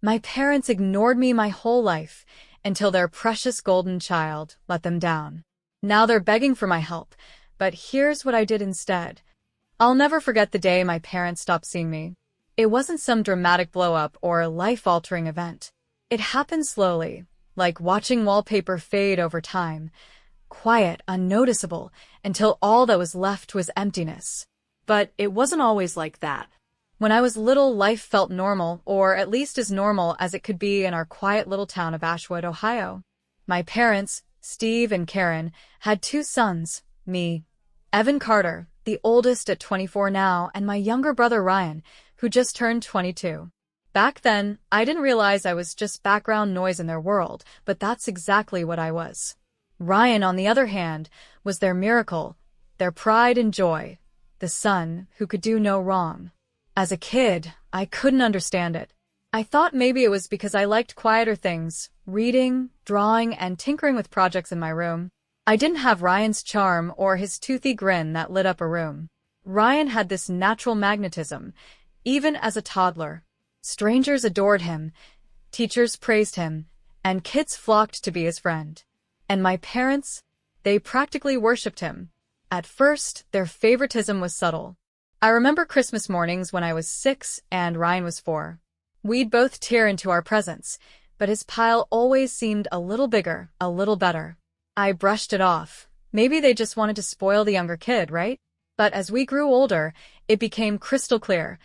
My parents ignored me my whole life until their precious golden child let them down. Now they're begging for my help, but here's what I did instead. I'll never forget the day my parents stopped seeing me. It wasn't some dramatic blow-up or life-altering event. It happened slowly, like watching wallpaper fade over time, quiet, unnoticeable, until all that was left was emptiness. But it wasn't always like that. When I was little, life felt normal, or at least as normal as it could be in our quiet little town of Ashwood, Ohio. My parents, Steve and Karen, had two sons, me, Evan Carter, the oldest at 24 now, and my younger brother Ryan, who just turned 22. Back then, I didn't realize I was just background noise in their world, but that's exactly what I was. Ryan, on the other hand, was their miracle, their pride and joy, the son who could do no wrong. As a kid, I couldn't understand it. I thought maybe it was because I liked quieter things, reading, drawing, and tinkering with projects in my room. I didn't have Ryan's charm or his toothy grin that lit up a room. Ryan had this natural magnetism, even as a toddler. Strangers adored him, teachers praised him, and kids flocked to be his friend. And my parents, they practically worshipped him. At first, their favoritism was subtle. I remember Christmas mornings when I was 6 and Ryan was 4. We'd both tear into our presents, but his pile always seemed a little bigger, a little better. I brushed it off. Maybe they just wanted to spoil the younger kid, right? But as we grew older, it became crystal clear.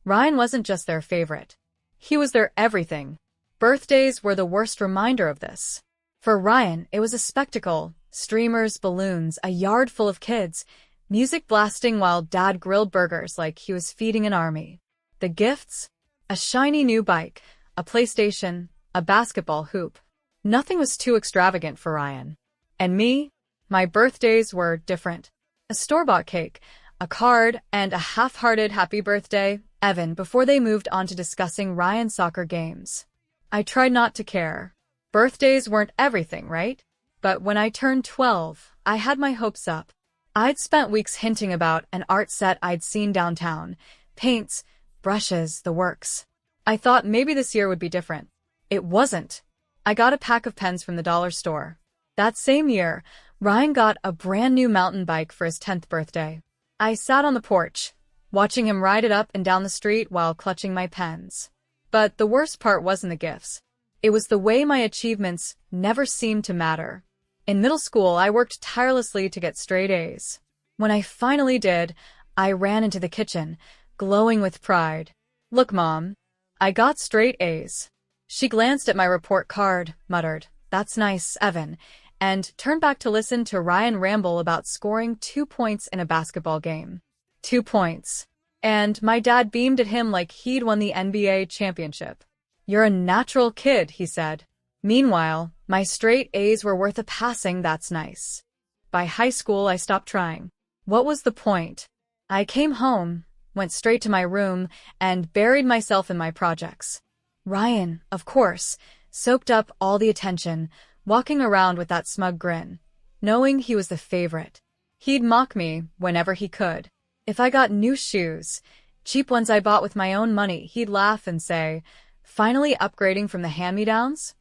Ryan wasn't just their favorite. He was their everything. Birthdays were the worst reminder of this. For Ryan, it was a spectacle. Streamers, balloons, a yard full of kids, music blasting while Dad grilled burgers like he was feeding an army. The gifts? A shiny new bike, a PlayStation, a basketball hoop. Nothing was too extravagant for Ryan. And me? My birthdays were different. A store-bought cake, a card, and a half-hearted happy birthday, Evan, before they moved on to discussing Ryan's soccer games. I tried not to care. Birthdays weren't everything, right? But when I turned 12, I had my hopes up. I'd spent weeks hinting about an art set I'd seen downtown. Paints, brushes, the works. I thought maybe this year would be different. It wasn't. I got a pack of pens from the dollar store. That same year, Ryan got a brand new mountain bike for his 10th birthday. I sat on the porch, watching him ride it up and down the street while clutching my pens. But the worst part wasn't the gifts. It was the way my achievements never seemed to matter. In middle school, I worked tirelessly to get straight A's. When I finally did, I ran into the kitchen, glowing with pride. "Look, Mom, I got straight A's." She glanced at my report card, muttered, "That's nice, Evan," and turned back to listen to Ryan ramble about scoring 2 points in a basketball game. 2 points. And my dad beamed at him like he'd won the NBA championship. "You're a natural kid," he said. Meanwhile, my straight A's were worth a passing, that's nice. By high school, I stopped trying. What was the point? I came home, went straight to my room, and buried myself in my projects. Ryan, of course, soaked up all the attention, walking around with that smug grin, knowing he was the favorite. He'd mock me whenever he could. If I got new shoes, cheap ones I bought with my own money, he'd laugh and say, "Finally upgrading from the hand-me-downs?"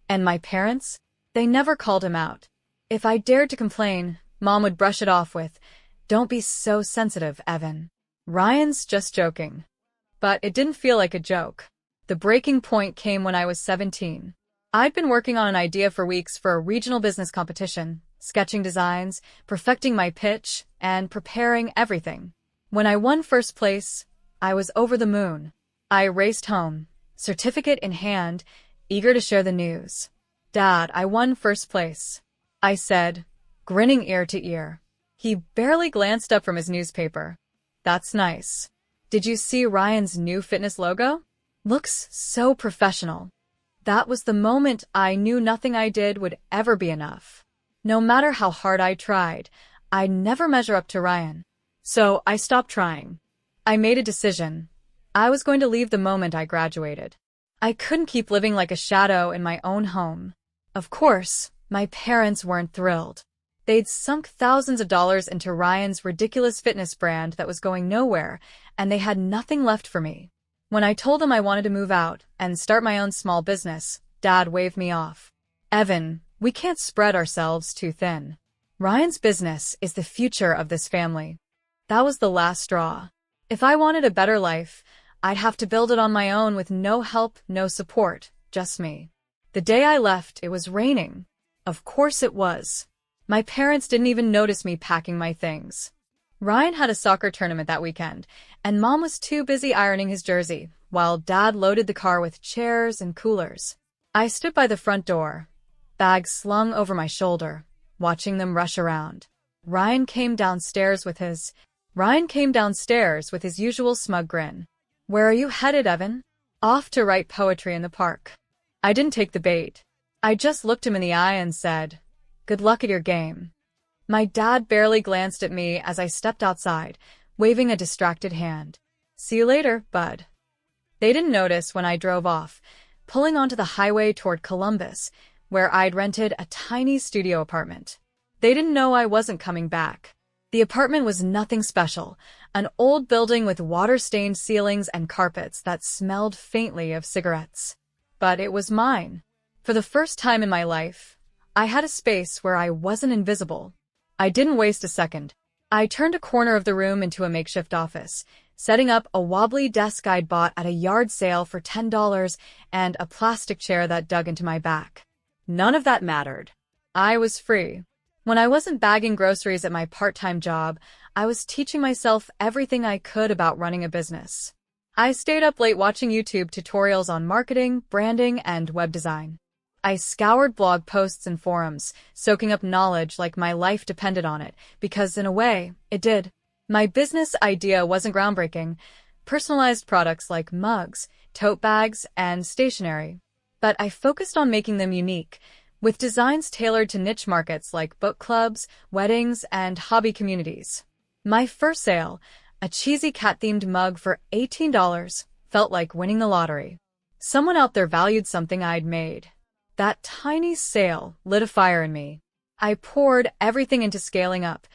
And my parents? They never called him out. If I dared to complain, Mom would brush it off with, "Don't be so sensitive, Evan. Ryan's just joking." But it didn't feel like a joke. The breaking point came when I was 17. I'd been working on an idea for weeks for a regional business competition, sketching designs, perfecting my pitch, and preparing everything. When I won first place, I was over the moon. I raced home, certificate in hand, eager to share the news. "Dad, I won first place," I said, grinning ear to ear. He barely glanced up from his newspaper. "That's nice. Did you see Ryan's new fitness logo? Looks so professional." That was the moment I knew nothing I did would ever be enough. No matter how hard I tried, I'd never measure up to Ryan. So I stopped trying. I made a decision. I was going to leave the moment I graduated. I couldn't keep living like a shadow in my own home. Of course, my parents weren't thrilled. They'd sunk thousands of dollars into Ryan's ridiculous fitness brand that was going nowhere, and they had nothing left for me. When I told him I wanted to move out and start my own small business, Dad waved me off. Evan, we can't spread ourselves too thin. Ryan's business is the future of this family. That was the last straw. If I wanted a better life, I'd have to build it on my own with no help, no support, just me. The day I left, it was raining. Of course it was. My parents didn't even notice me packing my things. Ryan had a soccer tournament that weekend, and Mom was too busy ironing his jersey, while Dad loaded the car with chairs and coolers. I stood by the front door, bags slung over my shoulder, watching them rush around. Ryan came downstairs with his usual smug grin. Where are you headed, Evan? Off to write poetry in the park. I didn't take the bait. I just looked him in the eye and said, "Good luck at your game." My dad barely glanced at me as I stepped outside, waving a distracted hand. "See you later, bud." They didn't notice when I drove off, pulling onto the highway toward Columbus, where I'd rented a tiny studio apartment. They didn't know I wasn't coming back. The apartment was nothing special, an old building with water-stained ceilings and carpets that smelled faintly of cigarettes. But it was mine. For the first time in my life, I had a space where I wasn't invisible. I didn't waste a second. I turned a corner of the room into a makeshift office, setting up a wobbly desk I'd bought at a yard sale for $10 and a plastic chair that dug into my back. None of that mattered. I was free. When I wasn't bagging groceries at my part-time job, I was teaching myself everything I could about running a business. I stayed up late watching YouTube tutorials on marketing, branding, and web design. I scoured blog posts and forums, soaking up knowledge like my life depended on it, because in a way, it did. My business idea wasn't groundbreaking, personalized products like mugs, tote bags, and stationery. But I focused on making them unique, with designs tailored to niche markets like book clubs, weddings, and hobby communities. My first sale, a cheesy cat-themed mug for $18, felt like winning the lottery. Someone out there valued something I'd made. That tiny sale lit a fire in me. I poured everything into scaling up,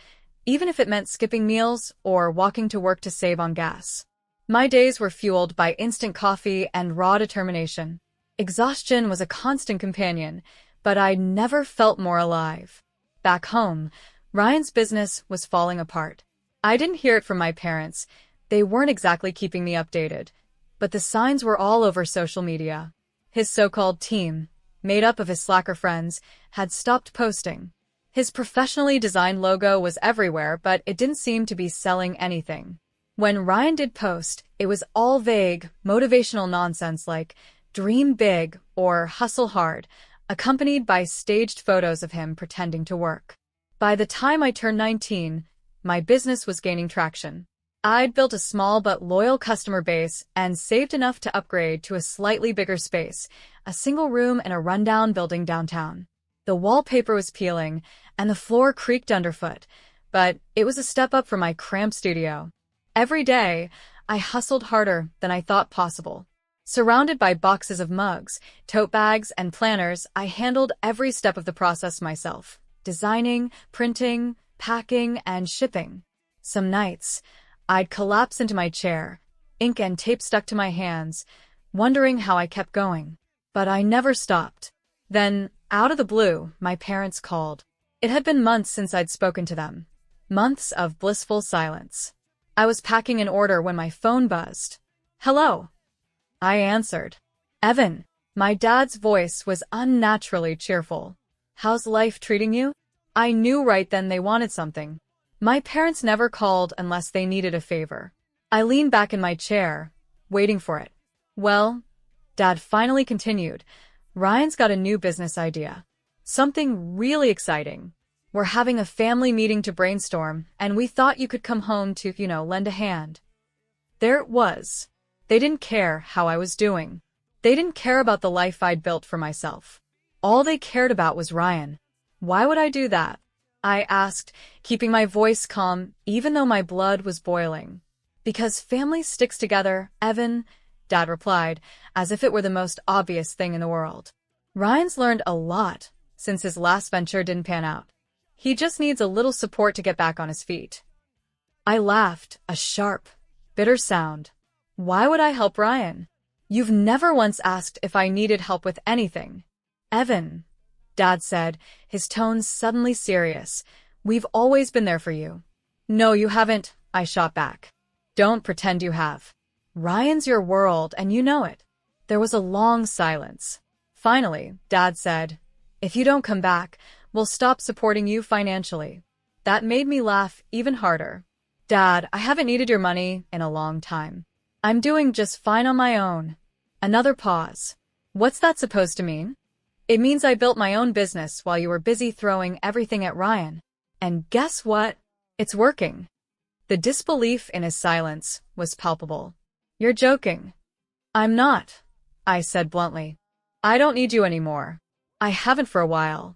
even if it meant skipping meals or walking to work to save on gas. My days were fueled by instant coffee and raw determination. Exhaustion was a constant companion, but I never felt more alive. Back home, Ryan's business was falling apart. I didn't hear it from my parents. They weren't exactly keeping me updated, but the signs were all over social media. His so-called team, made up of his slacker friends, had stopped posting. His professionally designed logo was everywhere, but it didn't seem to be selling anything. When Ryan did post, it was all vague, motivational nonsense like "dream big" or "hustle hard," accompanied by staged photos of him pretending to work. By the time I turned 19, my business was gaining traction. I'd built a small but loyal customer base and saved enough to upgrade to a slightly bigger space, a single room in a rundown building downtown. The wallpaper was peeling, and the floor creaked underfoot, but it was a step up from my cramped studio. Every day, I hustled harder than I thought possible. Surrounded by boxes of mugs, tote bags, and planners, I handled every step of the process myself. Designing, printing, packing, and shipping. Some nights, I'd collapse into my chair, ink and tape stuck to my hands, wondering how I kept going. But I never stopped. Then, out of the blue, my parents called. It had been months since I'd spoken to them. Months of blissful silence. I was packing an order when my phone buzzed. "Hello." I answered. "Evan." My dad's voice was unnaturally cheerful. "How's life treating you?" I knew right then they wanted something. My parents never called unless they needed a favor. I leaned back in my chair, waiting for it. "Well," Dad finally continued, "Ryan's got a new business idea. Something really exciting. We're having a family meeting to brainstorm, and we thought you could come home to, lend a hand." There it was. They didn't care how I was doing. They didn't care about the life I'd built for myself. All they cared about was Ryan. Why would I do that? I asked, keeping my voice calm even though my blood was boiling. "Because family sticks together, Evan," Dad replied, as if it were the most obvious thing in the world. "Ryan's learned a lot since his last venture didn't pan out. He just needs a little support to get back on his feet." I laughed, a sharp, bitter sound. Why would I help Ryan? You've never once asked if I needed help with anything. Evan, Dad said, his tone suddenly serious. We've always been there for you. No, you haven't, I shot back. Don't pretend you have. Ryan's your world, and you know it. There was a long silence. Finally, Dad said, if you don't come back, we'll stop supporting you financially. That made me laugh even harder. Dad, I haven't needed your money in a long time. I'm doing just fine on my own. Another pause. What's that supposed to mean? It means I built my own business while you were busy throwing everything at Ryan. And guess what? It's working. The disbelief in his silence was palpable. You're joking. I'm not, I said bluntly. I don't need you anymore. I haven't for a while.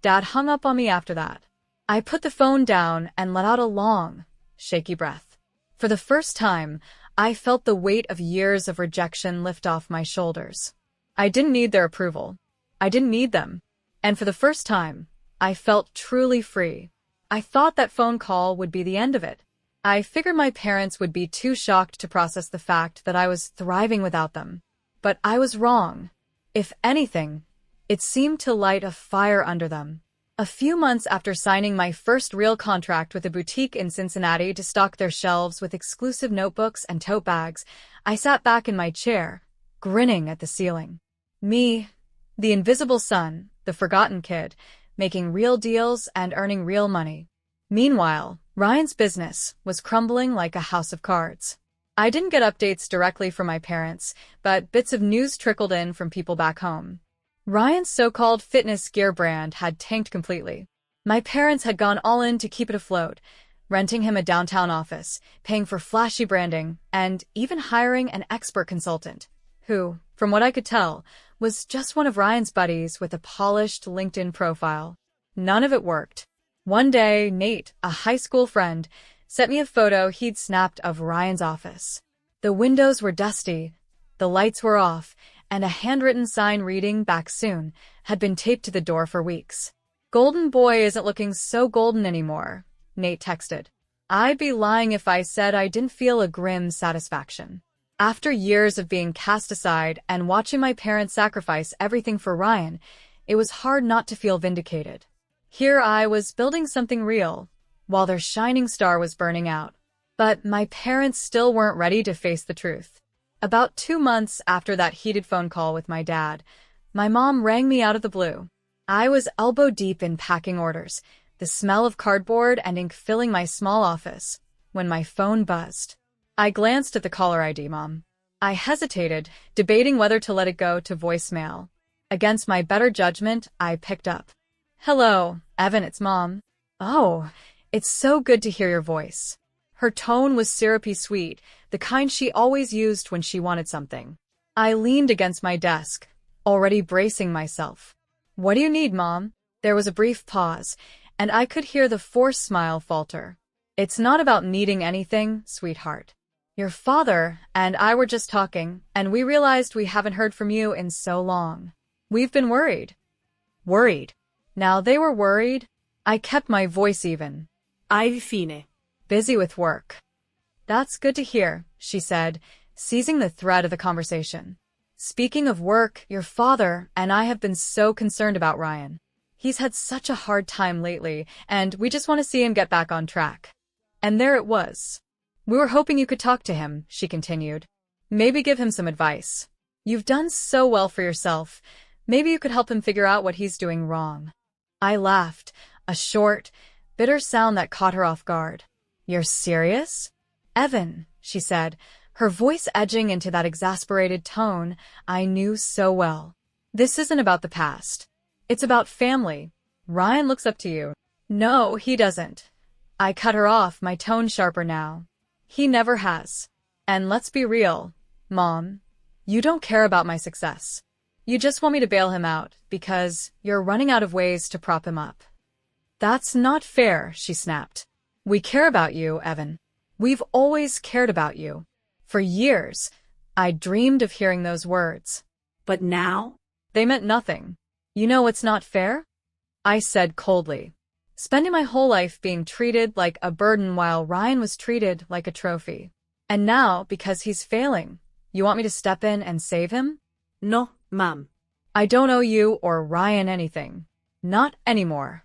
Dad hung up on me after that. I put the phone down and let out a long, shaky breath. For the first time, I felt the weight of years of rejection lift off my shoulders. I didn't need their approval. I didn't need them. And for the first time, I felt truly free. I thought that phone call would be the end of it. I figured my parents would be too shocked to process the fact that I was thriving without them. But I was wrong. If anything, it seemed to light a fire under them. A few months after signing my first real contract with a boutique in Cincinnati to stock their shelves with exclusive notebooks and tote bags, I sat back in my chair, grinning at the ceiling. Me, the invisible son, the forgotten kid, making real deals and earning real money. Meanwhile, Ryan's business was crumbling like a house of cards. I didn't get updates directly from my parents, but bits of news trickled in from people back home. Ryan's so-called fitness gear brand had tanked completely. My parents had gone all in to keep it afloat, renting him a downtown office, paying for flashy branding, and even hiring an expert consultant, who, from what I could tell, was just one of Ryan's buddies with a polished LinkedIn profile. None of it worked. One day, Nate, a high school friend, sent me a photo he'd snapped of Ryan's office. The windows were dusty, the lights were off, and a handwritten sign reading "Back soon" had been taped to the door for weeks. Golden boy isn't looking so golden anymore, Nate texted. I'd be lying if I said I didn't feel a grim satisfaction. After years of being cast aside and watching my parents sacrifice everything for Ryan, it was hard not to feel vindicated. Here I was building something real, while their shining star was burning out. But my parents still weren't ready to face the truth. About 2 months after that heated phone call with my dad, my mom rang me out of the blue. I was elbow deep in packing orders, the smell of cardboard and ink filling my small office, when my phone buzzed. I glanced at the caller ID, Mom. I hesitated, debating whether to let it go to voicemail. Against my better judgment, I picked up. Hello, Evan, it's Mom. Oh, it's so good to hear your voice. Her tone was syrupy sweet, the kind she always used when she wanted something. I leaned against my desk, already bracing myself. What do you need, Mom? There was a brief pause, and I could hear the forced smile falter. It's not about needing anything, sweetheart. Your father and I were just talking, and we realized we haven't heard from you in so long. We've been worried. Worried. Now they were worried. I kept my voice even. Ai fine. Busy with work. That's good to hear, she said, seizing the thread of the conversation. Speaking of work, your father and I have been so concerned about Ryan. He's had such a hard time lately, and we just want to see him get back on track. And there it was. We were hoping you could talk to him, she continued. Maybe give him some advice. You've done so well for yourself. Maybe you could help him figure out what he's doing wrong. I laughed, a short, bitter sound that caught her off guard. You're serious? Evan, she said, her voice edging into that exasperated tone I knew so well. This isn't about the past. It's about family. Ryan looks up to you. No, he doesn't. I cut her off, my tone sharper now. He never has. And let's be real, Mom. You don't care about my success. You just want me to bail him out because you're running out of ways to prop him up. That's not fair, she snapped. We care about you, Evan. We've always cared about you. For years, I dreamed of hearing those words. But now? They meant nothing. You know what's not fair? I said coldly. Spending my whole life being treated like a burden while Ryan was treated like a trophy. And now, because he's failing, you want me to step in and save him? No, Mom. I don't owe you or Ryan anything. Not anymore.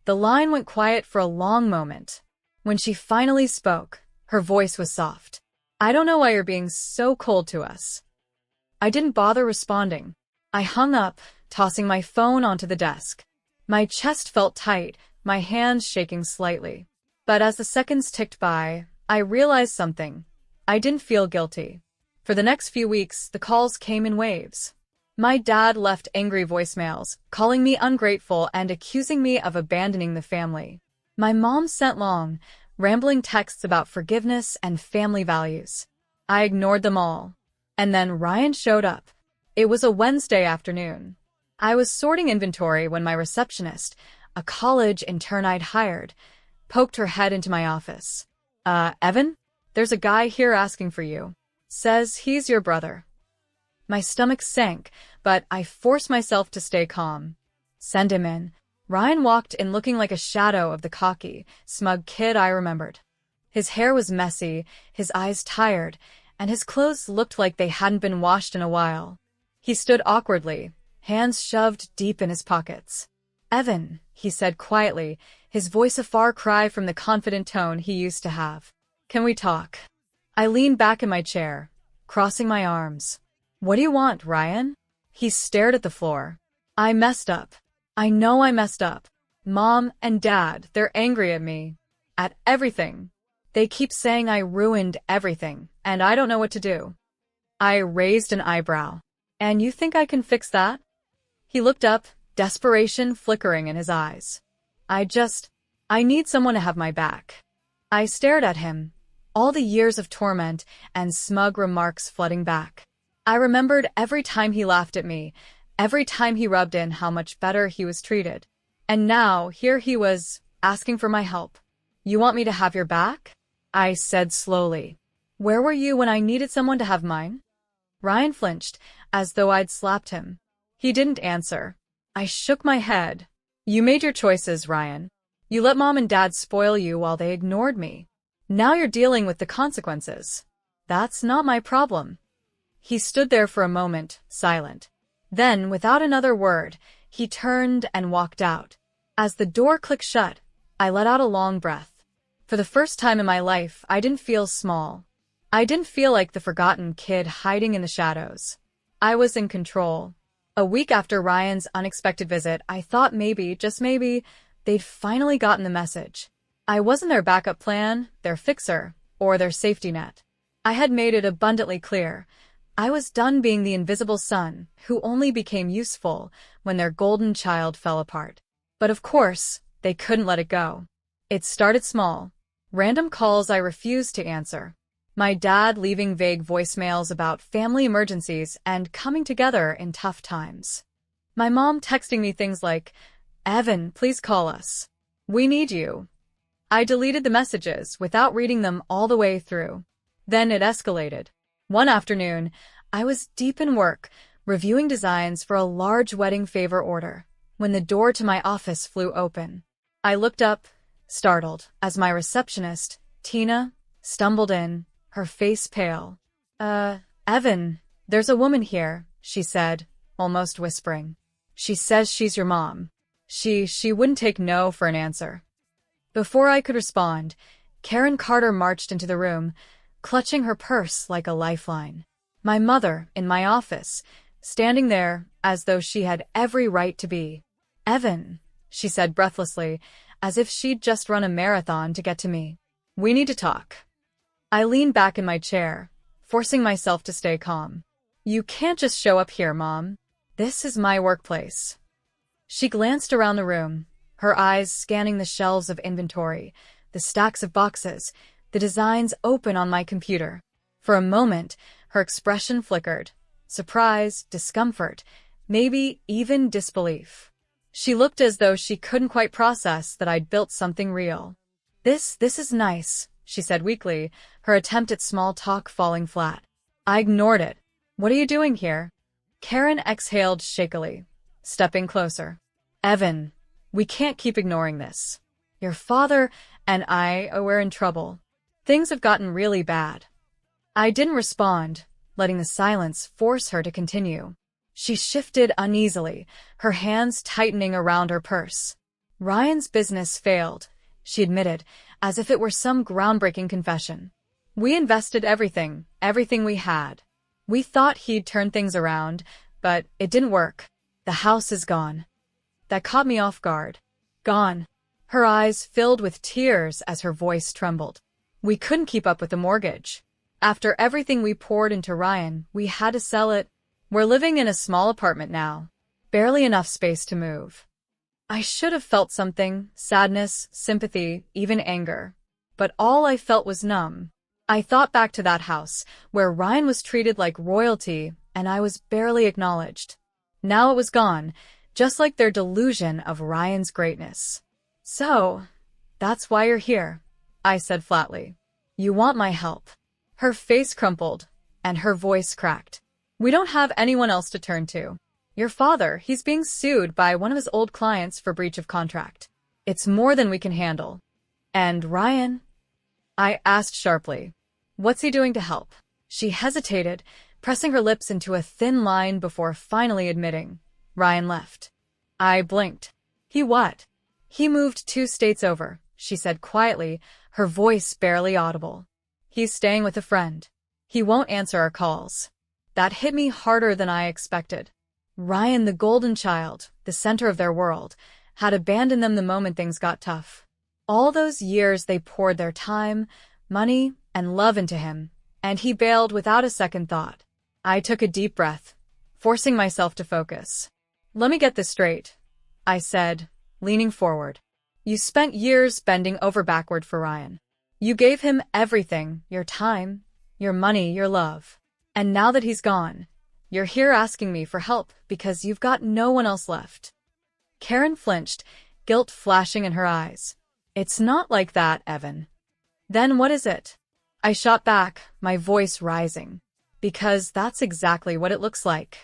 The line went quiet for a long moment. When she finally spoke, her voice was soft. I don't know why you're being so cold to us. I didn't bother responding. I hung up, tossing my phone onto the desk. My chest felt tight, my hands shaking slightly. But as the seconds ticked by, I realized something. I didn't feel guilty. For the next few weeks, the calls came in waves. My dad left angry voicemails, calling me ungrateful and accusing me of abandoning the family. My mom sent long, rambling texts about forgiveness and family values. I ignored them all. And then Ryan showed up. It was a Wednesday afternoon. I was sorting inventory when my receptionist, a college intern I'd hired, poked her head into my office. Evan? There's a guy here asking for you. Says he's your brother. My stomach sank, but I forced myself to stay calm. Send him in. Ryan walked in looking like a shadow of the cocky, smug kid I remembered. His hair was messy, his eyes tired, and his clothes looked like they hadn't been washed in a while. He stood awkwardly, hands shoved deep in his pockets. Evan, he said quietly, his voice a far cry from the confident tone he used to have. Can we talk? I leaned back in my chair, crossing my arms. What do you want, Ryan? He stared at the floor. I messed up. I know I messed up. Mom and Dad, they're angry at me. At everything. They keep saying I ruined everything, and I don't know what to do. I raised an eyebrow. And you think I can fix that? He looked up, desperation flickering in his eyes. I need someone to have my back. I stared at him, all the years of torment and smug remarks flooding back. I remembered every time he laughed at me, every time he rubbed in how much better he was treated. And now, here he was, asking for my help. You want me to have your back? I said slowly. Where were you when I needed someone to have mine? Ryan flinched, as though I'd slapped him. He didn't answer. I shook my head. You made your choices, Ryan. You let Mom and Dad spoil you while they ignored me. Now you're dealing with the consequences. That's not my problem. He stood there for a moment, silent. Then, without another word, he turned and walked out. As the door clicked shut, I let out a long breath. For the first time in my life, I didn't feel small. I didn't feel like the forgotten kid hiding in the shadows. I was in control. A week after Ryan's unexpected visit, I thought maybe, just maybe, they'd finally gotten the message. I wasn't their backup plan, their fixer, or their safety net. I had made it abundantly clear. I was done being the invisible son, who only became useful when their golden child fell apart. But of course, they couldn't let it go. It started small. Random calls I refused to answer. My dad leaving vague voicemails about family emergencies and coming together in tough times. My mom texting me things like, Evan, please call us. We need you. I deleted the messages without reading them all the way through. Then it escalated. One afternoon, I was deep in work, reviewing designs for a large wedding favor order, when the door to my office flew open. I looked up, startled, as my receptionist, Tina, stumbled in, her face pale. Evan, there's a woman here, she said, almost whispering. She says she's your mom. She wouldn't take no for an answer. Before I could respond, Karen Carter marched into the room, clutching her purse like a lifeline. My mother, in my office, standing there as though she had every right to be. Evan, she said breathlessly, as if she'd just run a marathon to get to me. We need to talk. I leaned back in my chair, forcing myself to stay calm. You can't just show up here, Mom. This is my workplace. She glanced around the room, her eyes scanning the shelves of inventory, the stacks of boxes, the designs open on my computer. For a moment, her expression flickered. Surprise, discomfort, maybe even disbelief. She looked as though she couldn't quite process that I'd built something real. This is nice, she said weakly, her attempt at small talk falling flat. I ignored it. What are you doing here? Karen exhaled shakily, stepping closer. Evan, we can't keep ignoring this. Your father and I, we're in trouble. Things have gotten really bad. I didn't respond, letting the silence force her to continue. She shifted uneasily, her hands tightening around her purse. Ryan's business failed, she admitted, as if it were some groundbreaking confession. We invested everything we had. We thought he'd turn things around, but it didn't work. The house is gone. That caught me off guard. Gone. Her eyes filled with tears as her voice trembled. We couldn't keep up with the mortgage. After everything we poured into Ryan, we had to sell it. We're living in a small apartment now. Barely enough space to move. I should have felt something, sadness, sympathy, even anger. But all I felt was numb. I thought back to that house, where Ryan was treated like royalty, and I was barely acknowledged. Now it was gone, just like their delusion of Ryan's greatness. So, that's why you're here, I said flatly. You want my help. Her face crumpled, and her voice cracked. We don't have anyone else to turn to. Your father, he's being sued by one of his old clients for breach of contract. It's more than we can handle. And Ryan? I asked sharply. What's he doing to help? She hesitated, pressing her lips into a thin line before finally admitting. Ryan left. I blinked. He what? He moved 2 states over, she said quietly, her voice barely audible. He's staying with a friend. He won't answer our calls. That hit me harder than I expected. Ryan, the golden child, the center of their world, had abandoned them the moment things got tough. All those years they poured their time, money, and love into him, and he bailed without a second thought. I took a deep breath, forcing myself to focus. Let me get this straight, I said, leaning forward. You spent years bending over backward for Ryan. You gave him everything, your time, your money, your love. And now that he's gone, you're here asking me for help because you've got no one else left. Karen flinched, guilt flashing in her eyes. It's not like that, Evan. Then what is it? I shot back, my voice rising. Because that's exactly what it looks like.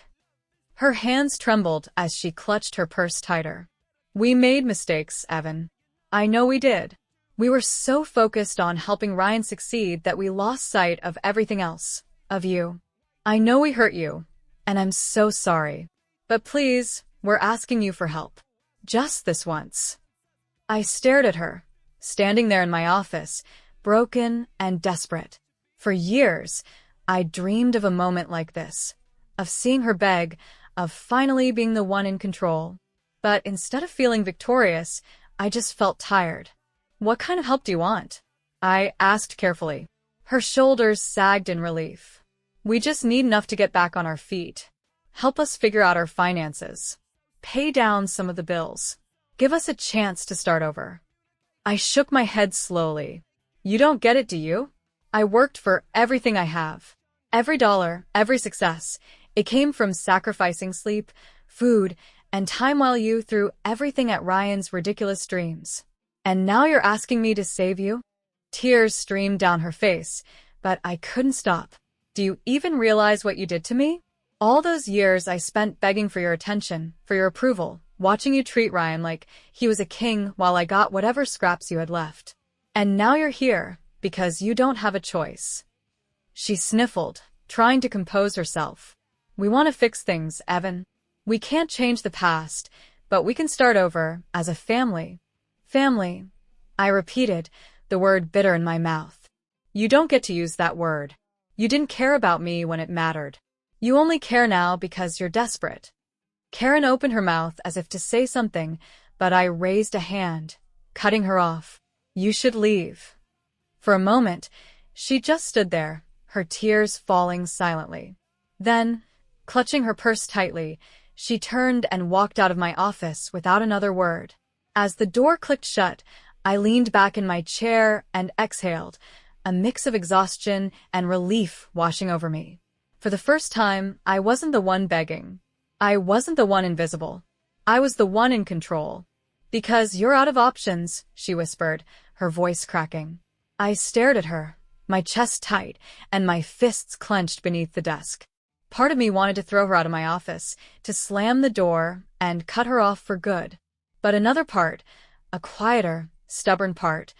Her hands trembled as she clutched her purse tighter. We made mistakes, Evan. I know we did. We were so focused on helping Ryan succeed that we lost sight of everything else, of you. I know we hurt you, and I'm so sorry. But please, we're asking you for help. Just this once. I stared at her, standing there in my office, broken and desperate. For years, I dreamed of a moment like this, of seeing her beg, of finally being the one in control. But instead of feeling victorious, I just felt tired. What kind of help do you want? I asked carefully. Her shoulders sagged in relief. We just need enough to get back on our feet. Help us figure out our finances. Pay down some of the bills. Give us a chance to start over. I shook my head slowly. You don't get it, do you? I worked for everything I have. Every dollar, every success. It came from sacrificing sleep, food, and time while you threw everything at Ryan's ridiculous dreams. And now you're asking me to save you? Tears streamed down her face, but I couldn't stop. Do you even realize what you did to me? All those years I spent begging for your attention, for your approval, watching you treat Ryan like he was a king while I got whatever scraps you had left. And now you're here, because you don't have a choice. She sniffled, trying to compose herself. We want to fix things, Evan. We can't change the past, but we can start over, as a family. Family. I repeated, the word bitter in my mouth. You don't get to use that word. You didn't care about me when it mattered. You only care now because you're desperate. Karen opened her mouth as if to say something, but I raised a hand, cutting her off. You should leave. For a moment, she just stood there, her tears falling silently. Then, clutching her purse tightly, she turned and walked out of my office without another word. As the door clicked shut, I leaned back in my chair and exhaled, a mix of exhaustion and relief washing over me. For the first time, I wasn't the one begging. I wasn't the one invisible. I was the one in control. Because you're out of options, she whispered, her voice cracking. I stared at her, my chest tight and my fists clenched beneath the desk. Part of me wanted to throw her out of my office, to slam the door and cut her off for good. But another part, a quieter, stubborn part,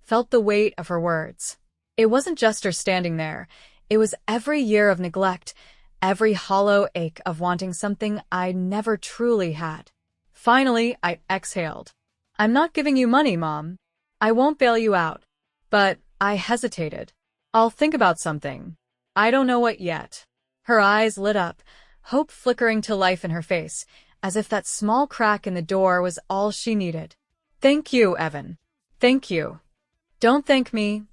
felt the weight of her words. It wasn't just her standing there. It was every year of neglect, every hollow ache of wanting something I never truly had. Finally, I exhaled. I'm not giving you money, Mom. I won't bail you out. But I hesitated. I'll think about something. I don't know what yet. Her eyes lit up, hope flickering to life in her face, as if that small crack in the door was all she needed. Thank you, Evan. Thank you. Don't thank me,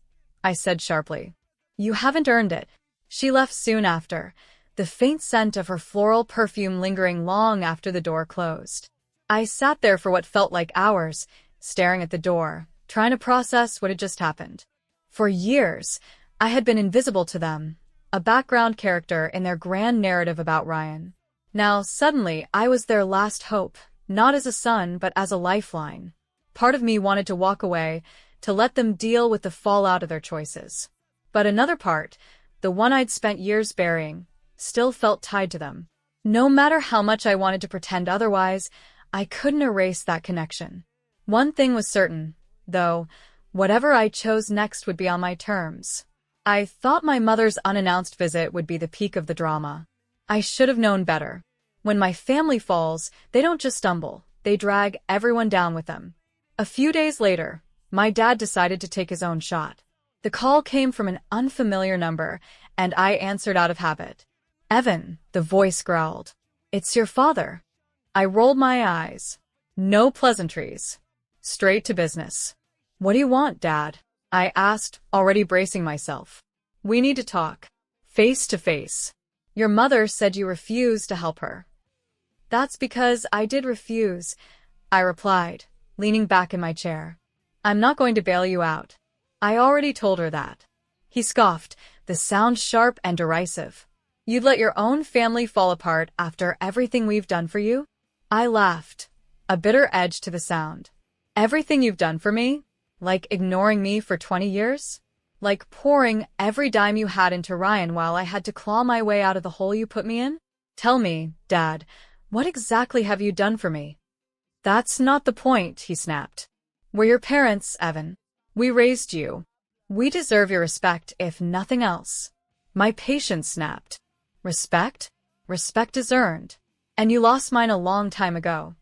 I said sharply. You haven't earned it. She left soon after, the faint scent of her floral perfume lingering long after the door closed. I sat there for what felt like hours, staring at the door, trying to process what had just happened. For years, I had been invisible to them, a background character in their grand narrative about Ryan. Now, suddenly, I was their last hope, not as a son, but as a lifeline. Part of me wanted to walk away, to let them deal with the fallout of their choices. But another part, the one I'd spent years burying, still felt tied to them. No matter how much I wanted to pretend otherwise, I couldn't erase that connection. One thing was certain, though, whatever I chose next would be on my terms. I thought my mother's unannounced visit would be the peak of the drama. I should have known better. When my family falls, they don't just stumble, they drag everyone down with them. A few days later, my dad decided to take his own shot. The call came from an unfamiliar number, and I answered out of habit. Evan, the voice growled. It's your father. I rolled my eyes. No pleasantries. Straight to business. What do you want, Dad? I asked, already bracing myself. We need to talk. Face to face. Your mother said you refused to help her. That's because I did refuse, I replied, leaning back in my chair. I'm not going to bail you out. I already told her that. He scoffed, the sound sharp and derisive. You'd let your own family fall apart after everything we've done for you? I laughed, a bitter edge to the sound. Everything you've done for me? Like ignoring me for 20 years? Like pouring every dime you had into Ryan while I had to claw my way out of the hole you put me in? Tell me, Dad, what exactly have you done for me? That's not the point, he snapped. We're your parents, Evan. We raised you. We deserve your respect, if nothing else. My patience snapped. Respect? Respect is earned. And you lost mine a long time ago.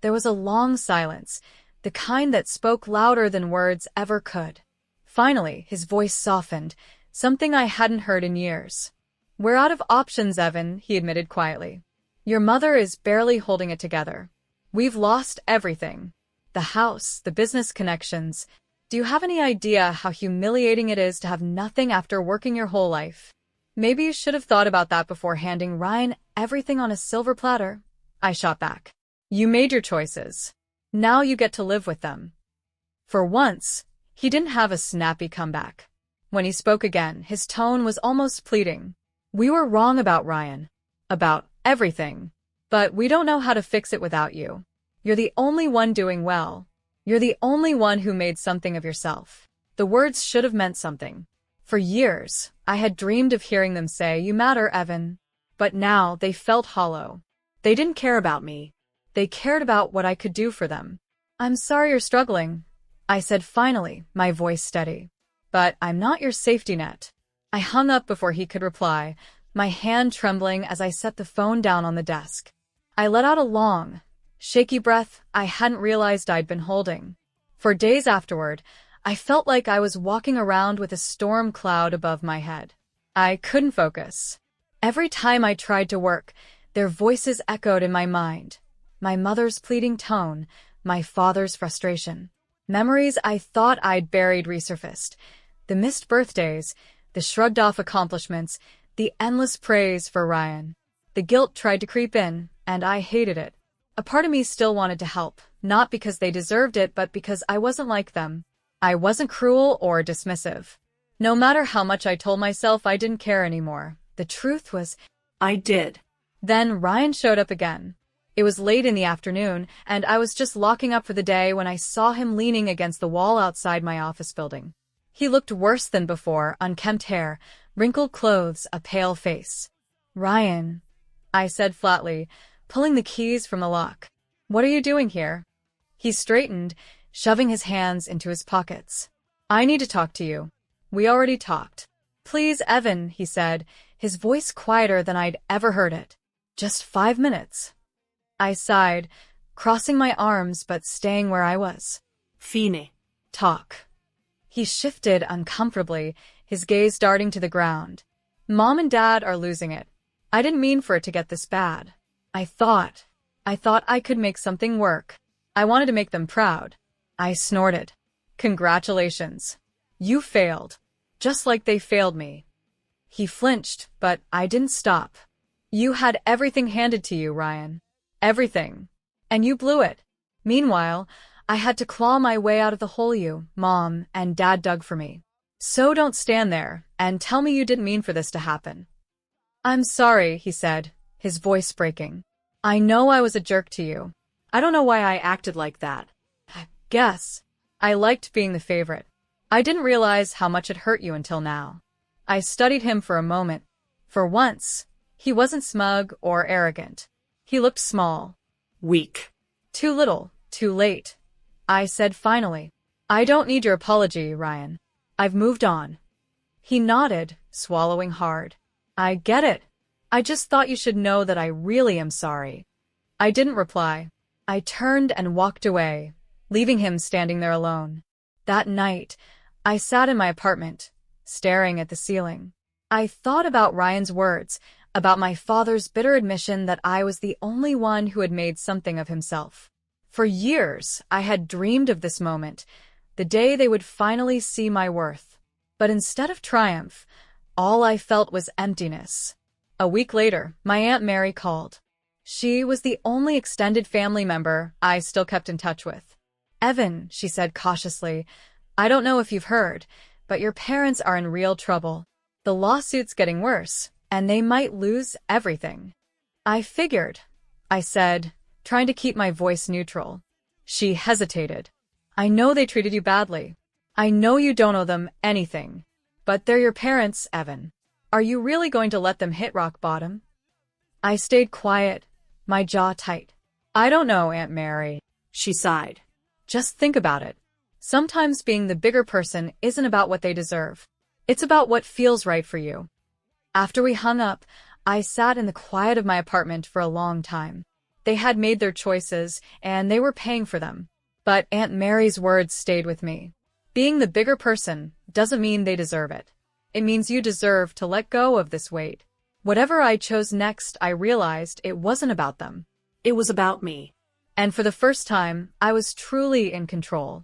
There was a long silence, the kind that spoke louder than words ever could. Finally, his voice softened, something I hadn't heard in years. We're out of options, Evan, he admitted quietly. Your mother is barely holding it together. We've lost everything. The house, the business connections. Do you have any idea how humiliating it is to have nothing after working your whole life? Maybe you should have thought about that before handing Ryan everything on a silver platter. I shot back. You made your choices. Now you get to live with them. For once, he didn't have a snappy comeback. When he spoke again, his tone was almost pleading. We were wrong about Ryan. About everything. But we don't know how to fix it without you. You're the only one doing well. You're the only one who made something of yourself. The words should have meant something. For years, I had dreamed of hearing them say, you matter, Evan. But now they felt hollow. They didn't care about me. They cared about what I could do for them. I'm sorry you're struggling, I said finally, my voice steady. But I'm not your safety net. I hung up before he could reply, my hand trembling as I set the phone down on the desk. I let out a long, shaky breath I hadn't realized I'd been holding. For days afterward, I felt like I was walking around with a storm cloud above my head. I couldn't focus. Every time I tried to work, their voices echoed in my mind. My mother's pleading tone, my father's frustration. Memories I thought I'd buried resurfaced. The missed birthdays, the shrugged-off accomplishments, the endless praise for Ryan. The guilt tried to creep in, and I hated it. A part of me still wanted to help, not because they deserved it, but because I wasn't like them. I wasn't cruel or dismissive. No matter how much I told myself I didn't care anymore, the truth was, I did. Then Ryan showed up again. It was late in the afternoon, and I was just locking up for the day when I saw him leaning against the wall outside my office building. He looked worse than before, unkempt hair, wrinkled clothes, a pale face. Ryan, I said flatly, pulling the keys from the lock. What are you doing here? He straightened, shoving his hands into his pockets. I need to talk to you. We already talked. Please, Evan, he said, his voice quieter than I'd ever heard it. Just 5 minutes. I sighed, crossing my arms but staying where I was. Fine. Talk. He shifted uncomfortably, his gaze darting to the ground. Mom and Dad are losing it. I didn't mean for it to get this bad. I thought I could make something work. I wanted to make them proud. I snorted. Congratulations. You failed. Just like they failed me. He flinched, but I didn't stop. You had everything handed to you, Ryan. Everything. And you blew it. Meanwhile, I had to claw my way out of the hole you, Mom, and Dad dug for me. So don't stand there and tell me you didn't mean for this to happen. I'm sorry, he said, his voice breaking. I know I was a jerk to you. I don't know why I acted like that. Guess. I liked being the favorite. I didn't realize how much it hurt you until now. I studied him for a moment. For once, he wasn't smug or arrogant. He looked small. Weak. Too little, too late. I said finally. I don't need your apology, Ryan. I've moved on. He nodded, swallowing hard. I get it. I just thought you should know that I really am sorry. I didn't reply. I turned and walked away, leaving him standing there alone. That night, I sat in my apartment, staring at the ceiling. I thought about Ryan's words, about my father's bitter admission that I was the only one who had made something of himself. For years, I had dreamed of this moment, the day they would finally see my worth. But instead of triumph, all I felt was emptiness. A week later, my Aunt Mary called. She was the only extended family member I still kept in touch with. Evan, she said cautiously, I don't know if you've heard, but your parents are in real trouble. The lawsuit's getting worse, and they might lose everything. I figured, I said, trying to keep my voice neutral. She hesitated. I know they treated you badly. I know you don't owe them anything. But they're your parents, Evan. Are you really going to let them hit rock bottom? I stayed quiet, my jaw tight. I don't know, Aunt Mary. She sighed. Just think about it. Sometimes being the bigger person isn't about what they deserve. It's about what feels right for you. After we hung up, I sat in the quiet of my apartment for a long time. They had made their choices, and they were paying for them. But Aunt Mary's words stayed with me. Being the bigger person doesn't mean they deserve it. It means you deserve to let go of this weight. Whatever I chose next, I realized it wasn't about them. It was about me. And for the first time, I was truly in control.